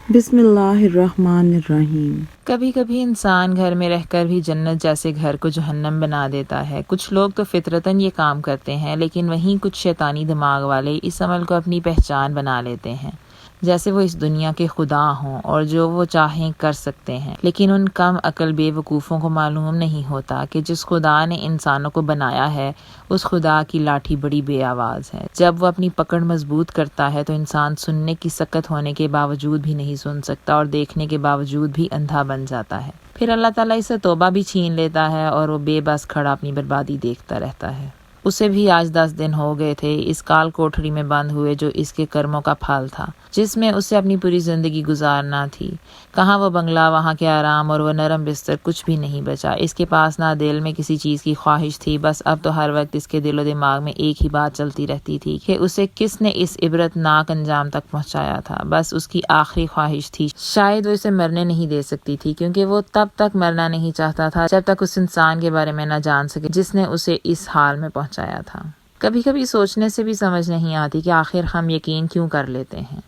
بسم اللہ الرحمن الرحیم۔ کبھی کبھی انسان گھر میں رہ کر بھی جنت جیسے گھر کو جہنم بنا دیتا ہے۔ کچھ لوگ تو فطرتاً یہ کام کرتے ہیں، لیکن وہیں کچھ شیطانی دماغ والے اس عمل کو اپنی پہچان بنا لیتے ہیں، جیسے وہ اس دنیا کے خدا ہوں اور جو وہ چاہیں کر سکتے ہیں۔ لیکن ان کم عقل بے وقوفوں کو معلوم نہیں ہوتا کہ جس خدا نے انسانوں کو بنایا ہے اس خدا کی لاٹھی بڑی بے آواز ہے۔ جب وہ اپنی پکڑ مضبوط کرتا ہے تو انسان سننے کی سکت ہونے کے باوجود بھی نہیں سن سکتا اور دیکھنے کے باوجود بھی اندھا بن جاتا ہے۔ پھر اللہ تعالیٰ اسے توبہ بھی چھین لیتا ہے اور وہ بے بس کھڑا اپنی بربادی دیکھتا رہتا ہے۔ اسے بھی آج 10 دن ہو گئے تھے اس کال کوٹھری میں بند ہوئے جو اس کے کرموں کا پھل تھا، جس میں اسے اپنی پوری زندگی گزارنا تھی۔ کہاں وہ بنگلہ، وہاں کے آرام اور وہ نرم بستر، کچھ بھی نہیں بچا۔ اس کے پاس نہ دل میں کسی چیز کی خواہش تھی، بس اب تو ہر وقت اس کے دل و دماغ میں ایک ہی بات چلتی رہتی تھی کہ اسے کس نے اس عبرت ناک انجام تک پہنچایا تھا۔ بس اس کی آخری خواہش تھی، شاید وہ اسے مرنے نہیں دے سکتی تھی، کیونکہ وہ تب تک مرنا نہیں چاہتا تھا جب تک اس انسان کے بارے میں نہ جان سکے جس نے اسے اس حال میں پہنچایا تھا۔ کبھی کبھی سوچنے سے بھی سمجھ نہیں آتی کہ آخر ہم یقین کیوں کر لیتے ہیں،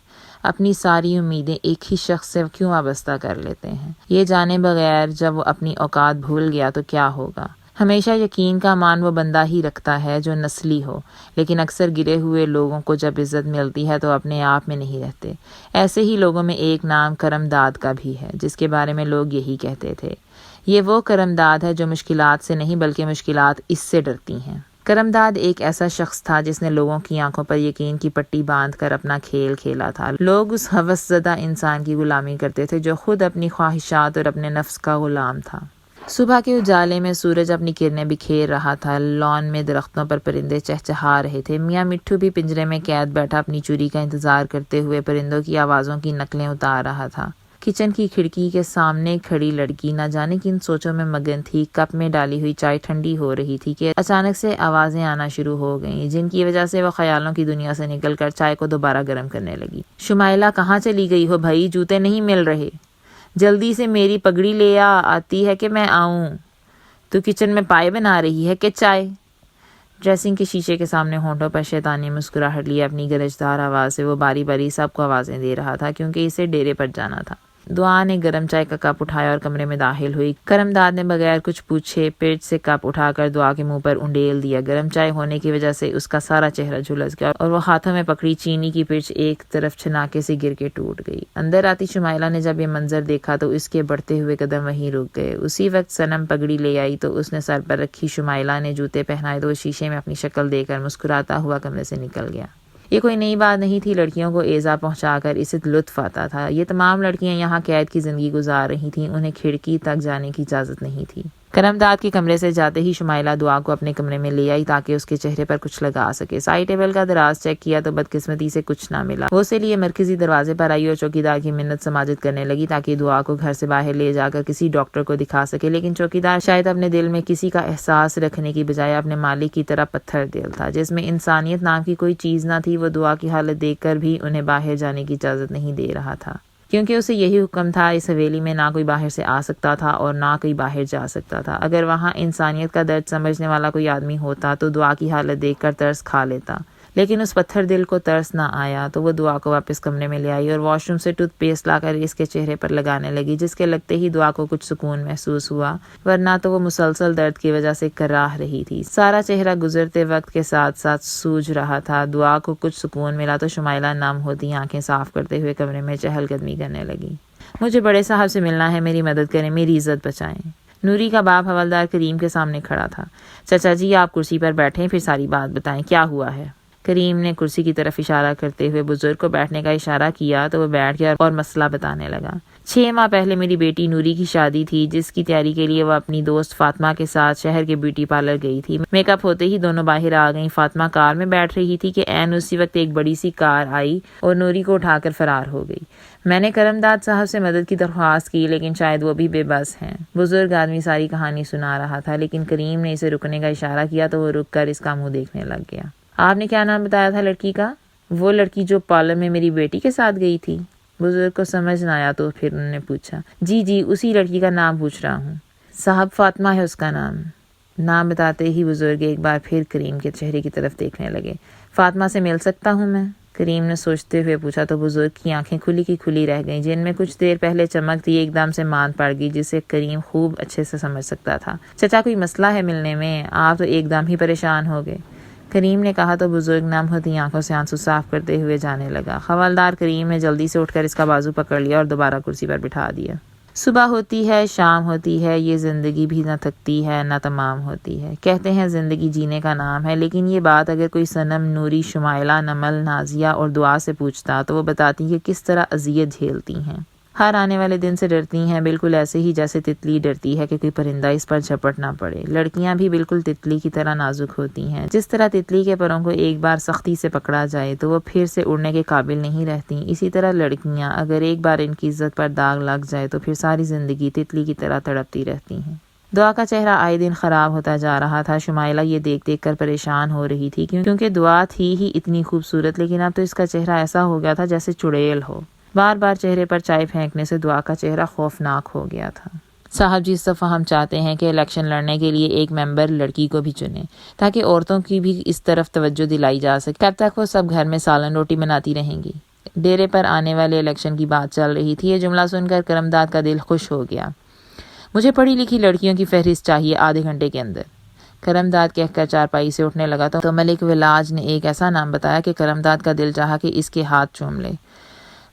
اپنی ساری امیدیں ایک ہی شخص سے کیوں وابستہ کر لیتے ہیں، یہ جانے بغیر جب وہ اپنی اوقات بھول گیا تو کیا ہوگا۔ ہمیشہ یقین کا مان وہ بندہ ہی رکھتا ہے جو نسلی ہو، لیکن اکثر گرے ہوئے لوگوں کو جب عزت ملتی ہے تو اپنے آپ میں نہیں رہتے۔ ایسے ہی لوگوں میں ایک نام کرم داد کا بھی ہے، جس کے بارے میں لوگ یہی کہتے تھے، یہ وہ کرم داد ہے جو مشکلات سے نہیں بلکہ مشکلات اس سے ڈرتی ہیں۔ کرم داد ایک ایسا شخص تھا جس نے لوگوں کی آنکھوں پر یقین کی پٹی باندھ کر اپنا کھیل کھیلا تھا۔ لوگ اس ہوس زدہ انسان کی غلامی کرتے تھے جو خود اپنی خواہشات اور اپنے نفس کا غلام تھا۔ صبح کے اجالے میں سورج اپنی کرنیں بکھیر رہا تھا، لان میں درختوں پر پرندے چہچہا رہے تھے، میاں مٹھو بھی پنجرے میں قید بیٹھا اپنی چوری کا انتظار کرتے ہوئے پرندوں کی آوازوں کی نقلیں اتار رہا تھا۔ کچن کی کھڑکی کے سامنے کھڑی لڑکی نہ جانے کن سوچوں میں مگن تھی۔ کپ میں ڈالی ہوئی چائے ٹھنڈی ہو رہی تھی کہ اچانک سے آوازیں آنا شروع ہو گئیں، جن کی وجہ سے وہ خیالوں کی دنیا سے نکل کر چائے کو دوبارہ گرم کرنے لگی۔ شمائلہ کہاں چلی گئی ہو بھائی، جوتے نہیں مل رہے، جلدی سے میری پگڑی لے آتی ہے کہ میں آؤں؟ تو کچن میں پائے بنا رہی ہے کہ چائے؟ ڈریسنگ کے شیشے کے سامنے ہونٹوں پر شیطانی مسکراہٹ لیے اپنی گرجدار آواز سے وہ باری باری سب کو آوازیں دے رہا تھا، کیونکہ اسے ڈیرے پر جانا تھا۔ دعا نے گرم چائے کا کپ اٹھایا اور کمرے میں داخل ہوئی۔ کرم داد نے بغیر کچھ پوچھے پیٹ سے کپ اٹھا کر دعا کے منہ پر انڈیل دیا۔ گرم چائے ہونے کی وجہ سے اس کا سارا چہرہ جھلس گیا اور وہ ہاتھوں میں پکڑی چینی کی پرچ ایک طرف چھناکے سے گر کے ٹوٹ گئی۔ اندر آتی شمائلہ نے جب یہ منظر دیکھا تو اس کے بڑھتے ہوئے قدم وہیں رک گئے۔ اسی وقت صنم پگڑی لے آئی تو اس نے سر پر رکھی، شمائلہ نے جوتے پہنائے تو وہ شیشے میں اپنی شکل دے کر مسکراتا ہوا کمرے سے نکل گیا۔ یہ کوئی نئی بات نہیں تھی، لڑکیوں کو ایذا پہنچا کر اسے لطف آتا تھا۔ یہ تمام لڑکیاں یہاں قید کی زندگی گزار رہی تھیں، انہیں کھڑکی تک جانے کی اجازت نہیں تھی۔ کرم داد کے کمرے سے جاتے ہی شمائلہ دعا کو اپنے کمرے میں لے آئی تاکہ اس کے چہرے پر کچھ لگا سکے۔ سائی ٹیبل کا دراز چیک کیا تو بدقسمتی سے کچھ نہ ملا۔ وہ اسے لیے مرکزی دروازے پر آئی اور چوکیدار کی منت سماجت کرنے لگی تاکہ دعا کو گھر سے باہر لے جا کر کسی ڈاکٹر کو دکھا سکے، لیکن چوکیدار شاید اپنے دل میں کسی کا احساس رکھنے کی بجائے اپنے مالک کی طرح پتھر دل تھا، جس میں انسانیت نام کی کوئی چیز نہ تھی۔ وہ دعا کی حالت دیکھ کر بھی انہیں باہر جانے کی اجازت نہیں دے رہا تھا، کیونکہ اسے یہی حکم تھا، اس حویلی میں نہ کوئی باہر سے آ سکتا تھا اور نہ کوئی باہر جا سکتا تھا۔ اگر وہاں انسانیت کا درد سمجھنے والا کوئی آدمی ہوتا تو دعا کی حالت دیکھ کر ترس کھا لیتا، لیکن اس پتھر دل کو ترس نہ آیا تو وہ دعا کو واپس کمرے میں لے آئی اور واش روم سے ٹوتھ پیسٹ لا کر اس کے چہرے پر لگانے لگی، جس کے لگتے ہی دعا کو کچھ سکون محسوس ہوا، ورنہ تو وہ مسلسل درد کی وجہ سے کراہ رہی تھی۔ سارا چہرہ گزرتے وقت کے ساتھ ساتھ سوج رہا تھا۔ دعا کو کچھ سکون ملا تو شمائلہ نم ہوتی آنکھیں صاف کرتے ہوئے کمرے میں چہل قدمی کرنے لگی۔ مجھے بڑے صاحب سے ملنا ہے، میری مدد کریں، میری عزت بچائیں۔ نوری کا باپ حوالدار کریم کے سامنے کھڑا تھا۔ چچا جی آپ کرسی پر بیٹھیں، پھر ساری بات بتائیں، کیا ہوا ہے؟ کریم نے کرسی کی طرف اشارہ کرتے ہوئے بزرگ کو بیٹھنے کا اشارہ کیا تو وہ بیٹھ گیا اور مسئلہ بتانے لگا۔ 6 ماہ پہلے میری بیٹی نوری کی شادی تھی، جس کی تیاری کے لیے وہ اپنی دوست فاطمہ کے ساتھ شہر کے بیوٹی پارلر گئی تھی۔ میک اپ ہوتے ہی دونوں باہر آ گئیں۔ فاطمہ کار میں بیٹھ رہی تھی کہ عین اسی وقت ایک بڑی سی کار آئی اور نوری کو اٹھا کر فرار ہو گئی۔ میں نے کرم داد صاحب سے مدد کی درخواست کی، لیکن شاید وہ بھی بے بس ہیں۔ بزرگ آدمی ساری کہانی سنا رہا تھا، لیکن کریم نے اسے رکنے کا اشارہ کیا تو وہ رک کر اس کا منہ دیکھنے لگ گیا۔ آپ نے کیا نام بتایا تھا لڑکی کا؟ وہ لڑکی جو پارلر میں میری بیٹی کے ساتھ گئی تھی۔ بزرگ کو سمجھ نہ آیا تو پھر انہوں نے پوچھا، جی اسی لڑکی کا نام پوچھ رہا ہوں صاحب، فاطمہ ہے اس کا نام۔ نام بتاتے ہی بزرگ ایک بار پھر کریم کے چہرے کی طرف دیکھنے لگے۔ فاطمہ سے مل سکتا ہوں میں؟ کریم نے سوچتے ہوئے پوچھا تو بزرگ کی آنکھیں کھلی کی کھلی رہ گئیں، جن میں کچھ دیر پہلے چمک تھی ایک دم سے ماند پڑ گئی، جسے کریم خوب اچھے سے سمجھ سکتا تھا۔ چچا کوئی مسئلہ ہے ملنے میں؟ آپ تو ایک دم ہی پریشان ہو گئے، کریم نے کہا تو بزرگ نم ہوتی آنکھوں سے آنسو صاف کرتے ہوئے جانے لگا۔ حوالدار کریم نے جلدی سے اٹھ کر اس کا بازو پکڑ لیا اور دوبارہ کرسی پر بٹھا دیا۔ صبح ہوتی ہے، شام ہوتی ہے، یہ زندگی بھی نہ تھکتی ہے نہ تمام ہوتی ہے۔ کہتے ہیں زندگی جینے کا نام ہے، لیکن یہ بات اگر کوئی صنم، نوری، شمائلہ، نمل، نازیہ اور دعا سے پوچھتا تو وہ بتاتی کہ کس طرح اذیت جھیلتی ہیں، ہر آنے والے دن سے ڈرتی ہیں، بالکل ایسے ہی جیسے تتلی ڈرتی ہے کہ کوئی پرندہ اس پر جھپٹ نہ پڑے۔ لڑکیاں بھی بالکل تتلی کی طرح نازک ہوتی ہیں، جس طرح تتلی کے پروں کو ایک بار سختی سے پکڑا جائے تو وہ پھر سے اڑنے کے قابل نہیں رہتی، اسی طرح لڑکیاں اگر ایک بار ان کی عزت پر داغ لگ جائے تو پھر ساری زندگی تتلی کی طرح تڑپتی رہتی ہیں۔ دعا کا چہرہ آئے دن خراب ہوتا جا رہا تھا۔ شمائلہ یہ دیکھ دیکھ کر پریشان ہو رہی تھی، کیونکہ دعا تھی ہی اتنی خوبصورت، لیکن اب تو اس کا چہرہ ایسا ہو گیا تھا جیسے چڑیل ہو۔ بار بار چہرے پر چائے پھینکنے سے دعا کا چہرہ خوفناک ہو گیا تھا۔ صاحب جی، اس دفعہ ہم چاہتے ہیں کہ الیکشن لڑنے کے لیے ایک ممبر لڑکی کو بھی چنیں، تاکہ عورتوں کی بھی اس طرف توجہ دلائی جا سکے۔ کب تک وہ سب گھر میں سالن روٹی بناتی رہیں گی؟ ڈیرے پر آنے والے الیکشن کی بات چل رہی تھی۔ یہ جملہ سن کر کرمداد کا دل خوش ہو گیا۔ مجھے پڑھی لکھی لڑکیوں کی فہرست چاہیے آدھے گھنٹے کے اندر، کرمداد کہہ کر چارپائی سے اٹھنے لگا تو ملک ولاج نے ایک ایسا نام بتایا کہ کرمداد کا دل چاہا کہ اس کے ہاتھ چوم لے۔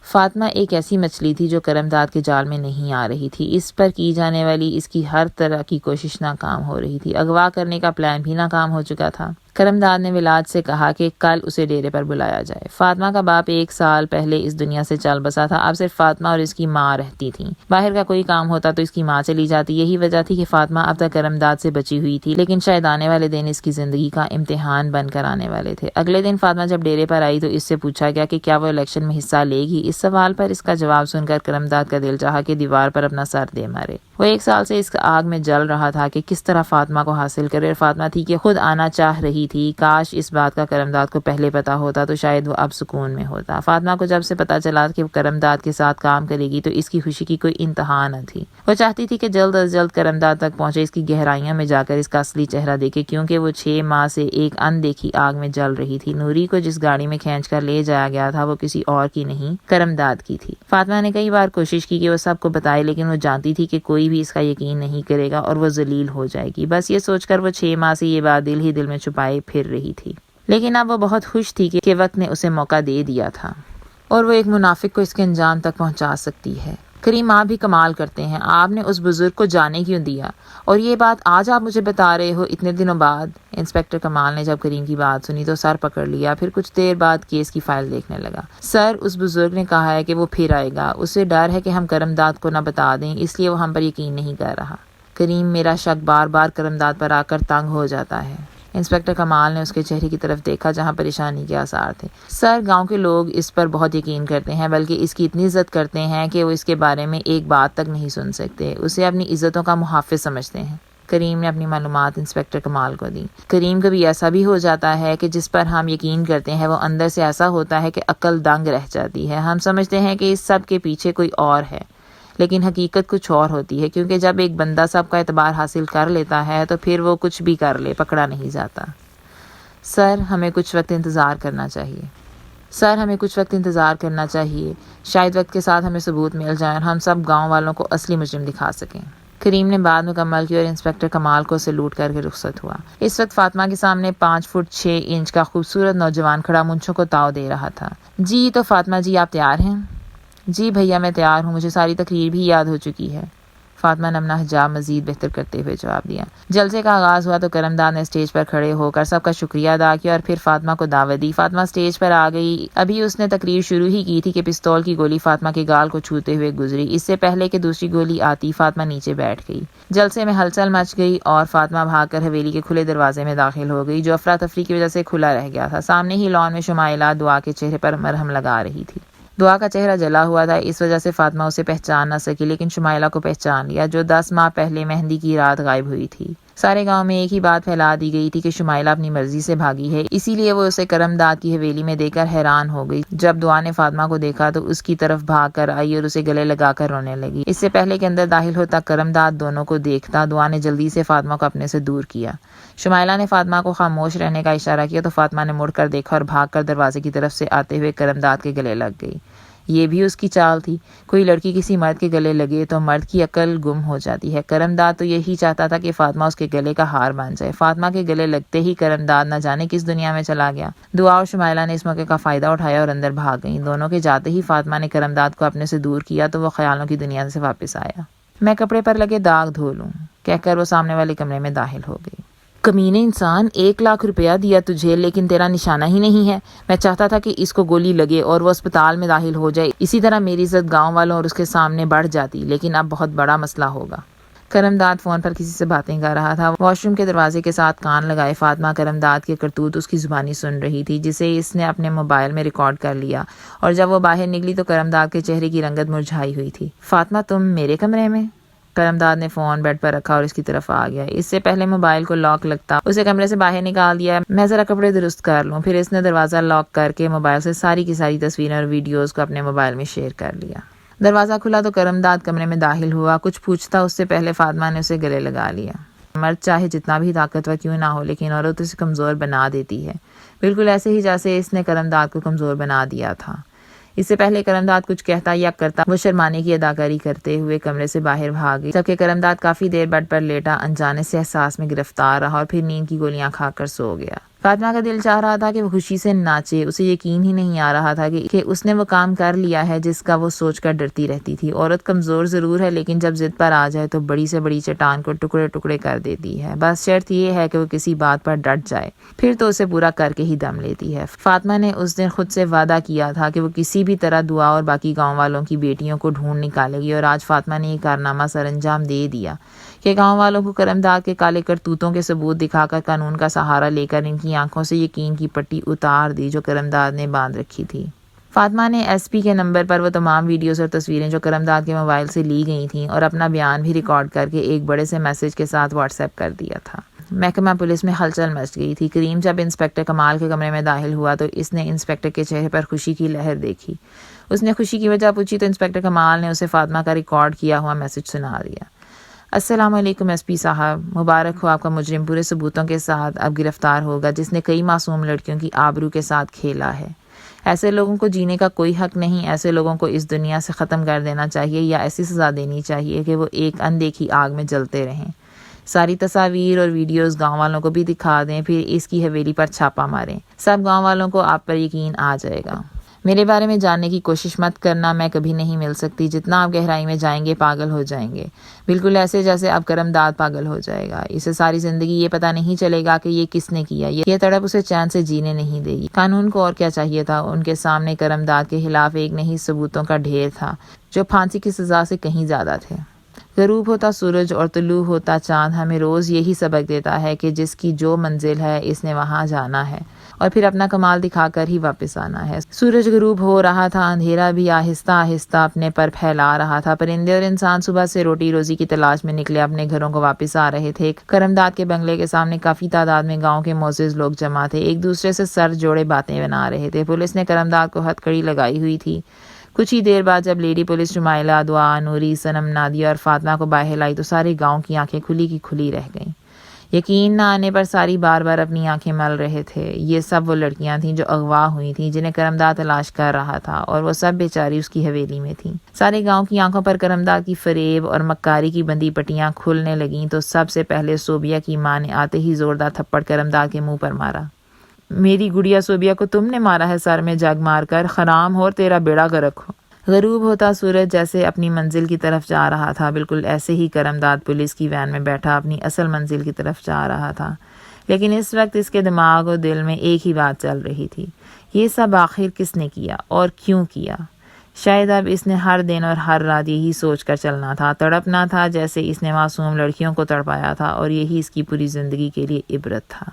فاطمہ ایک ایسی مچھلی تھی جو کرمداد کے جال میں نہیں آ رہی تھی۔ اس پر کی جانے والی اس کی ہر طرح کی کوشش ناکام ہو رہی تھی۔ اغوا کرنے کا پلان بھی ناکام ہو چکا تھا۔ کرمداد نے ولاج سے کہا کہ کل اسے ڈیرے پر بلایا جائے۔ فاطمہ کا باپ 1 سال پہلے اس دنیا سے چل بسا تھا، اب صرف فاطمہ اور اس کی ماں رہتی تھیں۔ باہر کا کوئی کام ہوتا تو اس کی ماں چلی جاتی، یہی وجہ تھی کہ فاطمہ اب تک کرمداد سے بچی ہوئی تھی، لیکن شاید آنے والے دن اس کی زندگی کا امتحان بن کر آنے والے تھے۔ اگلے دن فاطمہ جب ڈیرے پر آئی تو اس سے پوچھا گیا کہ کیا وہ الیکشن میں حصہ لے گی۔ اس سوال پر اس کا جواب سن کر کرمداد کا دل چاہا کہ دیوار پر اپنا سر دے مارے۔ وہ 1 سال سے اس آگ میں جل رہا تھا کہ کس طرح فاطمہ کو حاصل کرے، اور فاطمہ تھی کہ خود آنا چاہ رہی تھی۔ کاش اس بات کا کرمداد کو پہلے پتا ہوتا تو شاید وہ اب سکون میں ہوتا۔ فاطمہ کو جب سے پتا چلا کہ وہ کرمداد کے ساتھ کام کرے گی تو اس کی خوشی کی کوئی انتہا نہ تھی۔ وہ چاہتی تھی کہ جلد از جلد کرمداد تک پہنچے، اس کی گہرائیوں میں جا کر اس کا اصلی چہرہ دیکھے، کیونکہ وہ 6 ماہ سے ایک اندیکھی آگ میں جل رہی تھی۔ نوری کو جس گاڑی میں کھینچ کر لے جایا گیا تھا وہ کسی اور کی نہیں، کرمداد کی تھی۔ فاطمہ نے کئی بار کوشش کی کہ وہ سب کو بتائے، لیکن وہ جانتی تھی کہ کوئی بھی اس کا یقین نہیں کرے گا اور وہ ذلیل ہو جائے گی۔ بس یہ سوچ کر وہ 6 ماہ سے یہ بات دل ہی دل میں چھپائے پھر رہی تھی، لیکن اب وہ بہت خوش تھی کہ وقت نے اسے موقع دے دیا تھا اور وہ ایک منافق کو اس کے انجام تک پہنچا سکتی ہے۔ کریم، آپ بھی کمال کرتے ہیں، آپ نے اس بزرگ کو جانے کیوں دیا؟ اور یہ بات آج آپ مجھے بتا رہے ہو اتنے دنوں بعد؟ انسپکٹر کمال نے جب کریم کی بات سنی تو سر پکڑ لیا، پھر کچھ دیر بعد کیس کی فائل دیکھنے لگا۔ سر، اس بزرگ نے کہا ہے کہ وہ پھر آئے گا، اسے ڈر ہے کہ ہم کرمداد کو نہ بتا دیں، اس لیے وہ ہم پر یقین نہیں کر رہا۔ کریم، میرا شک بار بار کرمداد پر آ کر تنگ ہو جاتا ہے۔ انسپکٹر کمال نے اس کے چہرے کی طرف دیکھا جہاں پریشانی کے آثار تھے۔ سر، گاؤں کے لوگ اس پر بہت یقین کرتے ہیں، بلکہ اس کی اتنی عزت کرتے ہیں کہ وہ اس کے بارے میں ایک بات تک نہیں سن سکتے، اسے اپنی عزتوں کا محافظ سمجھتے ہیں۔ کریم نے اپنی معلومات انسپکٹر کمال کو دی۔ کریم، کبھی ایسا بھی ہو جاتا ہے کہ جس پر ہم یقین کرتے ہیں وہ اندر سے ایسا ہوتا ہے کہ عقل دنگ رہ جاتی ہے۔ ہم سمجھتے ہیں کہ اس سب کے پیچھے کوئی اور ہے، لیکن حقیقت کچھ اور ہوتی ہے، کیونکہ جب ایک بندہ سب کا اعتبار حاصل کر لیتا ہے تو پھر وہ کچھ بھی کر لے پکڑا نہیں جاتا۔ سر، ہمیں کچھ وقت انتظار کرنا چاہیے۔ شاید وقت کے ساتھ ہمیں ثبوت مل جائیں اور ہم سب گاؤں والوں کو اصلی مجرم دکھا سکیں۔ کریم نے بات مکمل کی اور انسپکٹر کمال کو سلوٹ کر کے رخصت ہوا۔ اس وقت فاطمہ کے سامنے 5 فٹ 6 انچ کا خوبصورت نوجوان کھڑا مونچھوں کو تاؤ دے رہا تھا۔ جی تو فاطمہ جی، آپ تیار ہیں؟ جی بھیا، میں تیار ہوں، مجھے ساری تقریر بھی یاد ہو چکی ہے، فاطمہ نے اپنا حجاب مزید بہتر کرتے ہوئے جواب دیا۔ جلسے کا آغاز ہوا تو کرمداد نے اسٹیج پر کھڑے ہو کر سب کا شکریہ ادا کیا اور پھر فاطمہ کو دعوت دی۔ فاطمہ اسٹیج پر آ گئی۔ ابھی اس نے تقریر شروع ہی کی تھی کہ پستول کی گولی فاطمہ کے گال کو چھوتے ہوئے گزری۔ اس سے پہلے کہ دوسری گولی آتی فاطمہ نیچے بیٹھ گئی۔ جلسے میں ہلچل مچ گئی اور فاطمہ بھاگ کر حویلی کے کھلے دروازے میں داخل ہو گئی، جو افراتفری کی وجہ سے کھلا رہ گیا تھا۔ سامنے ہی لان میں شمائلہ دعا کے چہرے پر مرہم لگا رہی تھی۔ دعا کا چہرہ جلا ہوا تھا، اس وجہ سے فاطمہ اسے پہچان نہ سکی، لیکن شمائلہ کو پہچان لیا، جو 10 ماہ پہلے مہندی کی رات غائب ہوئی تھی۔ سارے گاؤں میں ایک ہی بات پھیلا دی گئی تھی کہ شمائلہ اپنی مرضی سے بھاگی ہے، اسی لیے وہ اسے کرم داد کی حویلی میں دیکھ کر حیران ہو گئی۔ جب دعا نے فاطمہ کو دیکھا تو اس کی طرف بھاگ کر آئی اور اسے گلے لگا کر رونے لگی۔ اس سے پہلے کہ اندر داخل ہوتا کرم داد دونوں کو دیکھتا، دعا نے جلدی سے فاطمہ کو اپنے سے دور کیا۔ شمائلہ نے فاطمہ کو خاموش رہنے کا اشارہ کیا تو فاطمہ نے مڑ کر دیکھا اور بھاگ کر دروازے کی طرف سے آتے ہوئے کرم داد کے گلے لگ گئی۔ یہ بھی اس کی چال تھی، کوئی لڑکی کسی مرد کے گلے لگے تو مرد کی عقل گم ہو جاتی ہے۔ کرم داد تو یہی چاہتا تھا کہ فاطمہ اس کے گلے کا ہار بن جائے۔ فاطمہ کے گلے لگتے ہی کرم داد نہ جانے کس دنیا میں چلا گیا۔ دعا اور شمائلہ نے اس موقع کا فائدہ اٹھایا اور اندر بھاگ گئیں۔ دونوں کے جاتے ہی فاطمہ نے کرم داد کو اپنے سے دور کیا تو وہ خیالوں کی دنیا سے واپس آیا۔ میں کپڑے پر لگے داغ دھو لوں کہہ کر وہ سامنے والے کمرے میں داخل ہو گئی۔ کمینے انسان، 1,00,000 روپیہ دیا تجھے لیکن تیرا نشانہ ہی نہیں ہے۔ میں چاہتا تھا کہ اس کو گولی لگے اور وہ اسپتال میں داخل ہو جائے، اسی طرح میری عزت گاؤں والوں اور اس کے سامنے بڑھ جاتی، لیکن اب بہت بڑا مسئلہ ہوگا۔ کرم داد فون پر کسی سے باتیں کر رہا تھا۔ واش روم کے دروازے کے ساتھ کان لگائے فاطمہ کرم داد کے کرتوت اس کی زبانی سن رہی تھی، جسے اس نے اپنے موبائل میں ریکارڈ کر لیا، اور جب وہ باہر نکلی تو کرم داد کے چہرے کی رنگت مرجھائی ہوئی تھی۔ فاطمہ تم میرے کمرے میں؟ کرم داد نے فون بیڈ پر رکھا اور اس کی طرف آ گیا۔ اس سے پہلے موبائل کو لاک لگتا اسے کمرے سے باہر نکال دیا۔ میں ذرا کپڑے درست کر لوں۔ پھر اس نے دروازہ لاک کر کے موبائل سے ساری کی ساری تصویریں اور ویڈیوز کو اپنے موبائل میں شیئر کر لیا۔ دروازہ کھلا تو کرم داد کمرے میں داخل ہوا۔ کچھ پوچھتا اس سے پہلے فاطمہ نے اسے گلے لگا لیا۔ مرد چاہے جتنا بھی طاقتور کیوں نہ ہو، لیکن عورت اسے کمزور بنا دیتی ہے، بالکل ایسے ہی جیسے اس نے کرم داد کو کمزور بنا دیا تھا۔ اس سے پہلے کرم داد کچھ کہتا یا کرتا وہ شرمانے کی اداکاری کرتے ہوئے کمرے سے باہر بھاگی، جبکہ کرم داد کافی دیر بیڈ پر لیٹا انجانے سے احساس میں گرفتار رہا اور پھر نیند کی گولیاں کھا کر سو گیا۔ فاطمہ کا دل چاہ رہا تھا کہ وہ خوشی سے ناچے، اسے یقین ہی نہیں آ رہا تھا کہ اس نے وہ کام کر لیا ہے جس کا وہ سوچ کر ڈرتی رہتی تھی۔ عورت کمزور ضرور ہے، لیکن جب ضد پر آ جائے تو بڑی سے بڑی چٹان کو ٹکڑے ٹکڑے کر دیتی ہے۔ بس شرط یہ ہے کہ وہ کسی بات پر ڈٹ جائے، پھر تو اسے پورا کر کے ہی دم لیتی ہے۔ فاطمہ نے اس دن خود سے وعدہ کیا تھا کہ وہ کسی بھی طرح دعا اور باقی گاؤں والوں کی بیٹیوں کو ڈھونڈ نکالے گی، اور آج فاطمہ نے یہ کارنامہ سر انجام دے دیا کہ گاؤں والوں کو کرم داد کے کالے کرتوتوں کے ثبوت دکھا کر قانون کا سہارا لے کر ان کی آنکھوں سے یقین کی پٹی اتار دی جو کرم داد نے باندھ رکھی تھی۔ فاطمہ نے ایس پی کے نمبر پر وہ تمام ویڈیوز اور تصویریں جو کرم داد کے موبائل سے لی گئی تھیں اور اپنا بیان بھی ریکارڈ کر کے ایک بڑے سے میسج کے ساتھ واٹس ایپ کر دیا تھا۔ محکمہ پولیس میں ہلچل مچ گئی تھی۔ کریم جب انسپکٹر کمال کے کمرے میں داخل ہوا تو اس نے انسپکٹر کے چہرے پر خوشی کی لہر دیکھی۔ اس نے خوشی کی وجہ پوچھی تو انسپکٹر کمال نے اسے فاطمہ کا ریکارڈ کیا ہوا میسج سنا دیا۔ السلام علیکم ایس پی صاحب، مبارک ہو، آپ کا مجرم پورے ثبوتوں کے ساتھ اب گرفتار ہوگا جس نے کئی معصوم لڑکیوں کی آبرو کے ساتھ کھیلا ہے۔ ایسے لوگوں کو جینے کا کوئی حق نہیں، ایسے لوگوں کو اس دنیا سے ختم کر دینا چاہیے یا ایسی سزا دینی چاہیے کہ وہ ایک اندیکھی آگ میں جلتے رہیں۔ ساری تصاویر اور ویڈیوز گاؤں والوں کو بھی دکھا دیں، پھر اس کی حویلی پر چھاپا ماریں، سب گاؤں والوں کو آپ پر یقین آ جائے گا۔ میرے بارے میں جاننے کی کوشش مت کرنا، میں کبھی نہیں مل سکتی، جتنا آپ گہرائی میں جائیں گے پاگل ہو جائیں گے، بالکل ایسے جیسے اب کرم داد پاگل ہو جائے گا۔ اسے ساری زندگی یہ پتہ نہیں چلے گا کہ یہ کس نے کیا، یہ تڑپ اسے چین سے جینے نہیں دے گی۔ قانون کو اور کیا چاہیے تھا؟ ان کے سامنے کرم داد کے خلاف ایک نہیں ثبوتوں کا ڈھیر تھا جو پھانسی کی سزا سے کہیں زیادہ تھے۔ غروب ہوتا سورج اور طلوع ہوتا چاند ہمیں روز یہی سبق دیتا ہے کہ جس کی جو منزل ہے اس نے وہاں جانا ہے اور پھر اپنا کمال دکھا کر ہی واپس آنا ہے۔ سورج غروب ہو رہا تھا، اندھیرا بھی آہستہ آہستہ اپنے پر پھیلا رہا تھا۔ پرندے اور انسان صبح سے روٹی روزی کی تلاش میں نکلے اپنے گھروں کو واپس آ رہے تھے۔ کرم داد کے بنگلے کے سامنے کافی تعداد میں گاؤں کے معزز لوگ جمع تھے، ایک دوسرے سے سر جوڑے باتیں بنا رہے تھے۔ پولیس نے کرم داد کو ہتھ کڑی لگائی ہوئی تھی۔ کچھ ہی دیر بعد جب لیڈی پولیس شمائلہ، دعا، نوری، صنم، نادیہ اور فاطمہ کو باہر لائی تو سارے گاؤں کی آنکھیں کھلی کی کھلی رہ گئیں۔ یقین نہ آنے پر ساری بار بار اپنی آنکھیں مل رہے تھے۔ یہ سب وہ لڑکیاں تھیں جو اغوا ہوئی تھیں، جنہیں کرم داد تلاش کر رہا تھا، اور وہ سب بیچاری اس کی حویلی میں تھیں۔ سارے گاؤں کی آنکھوں پر کرم داد کی فریب اور مکاری کی بندی پٹیاں کھلنے لگیں تو سب سے پہلے صوبیہ کی ماں نے آتے ہی زوردار تھپڑ کرم داد کے منہ پر مارا۔ میری گڑیا صوبیہ کو تم نے مارا ہے سر میں جگ مار کر، حرام ہو تیرا بیڑا گرک ہو۔ غروب ہوتا سورج جیسے اپنی منزل کی طرف جا رہا تھا، بالکل ایسے ہی کرم داد پولیس کی وین میں بیٹھا اپنی اصل منزل کی طرف جا رہا تھا، لیکن اس وقت اس کے دماغ اور دل میں ایک ہی بات چل رہی تھی، یہ سب آخر کس نے کیا اور کیوں کیا؟ شاید اب اس نے ہر دن اور ہر رات یہی سوچ کر چلنا تھا، تڑپنا تھا جیسے اس نے معصوم لڑکیوں کو تڑپایا تھا، اور یہی اس کی پوری زندگی کے لیے عبرت تھا۔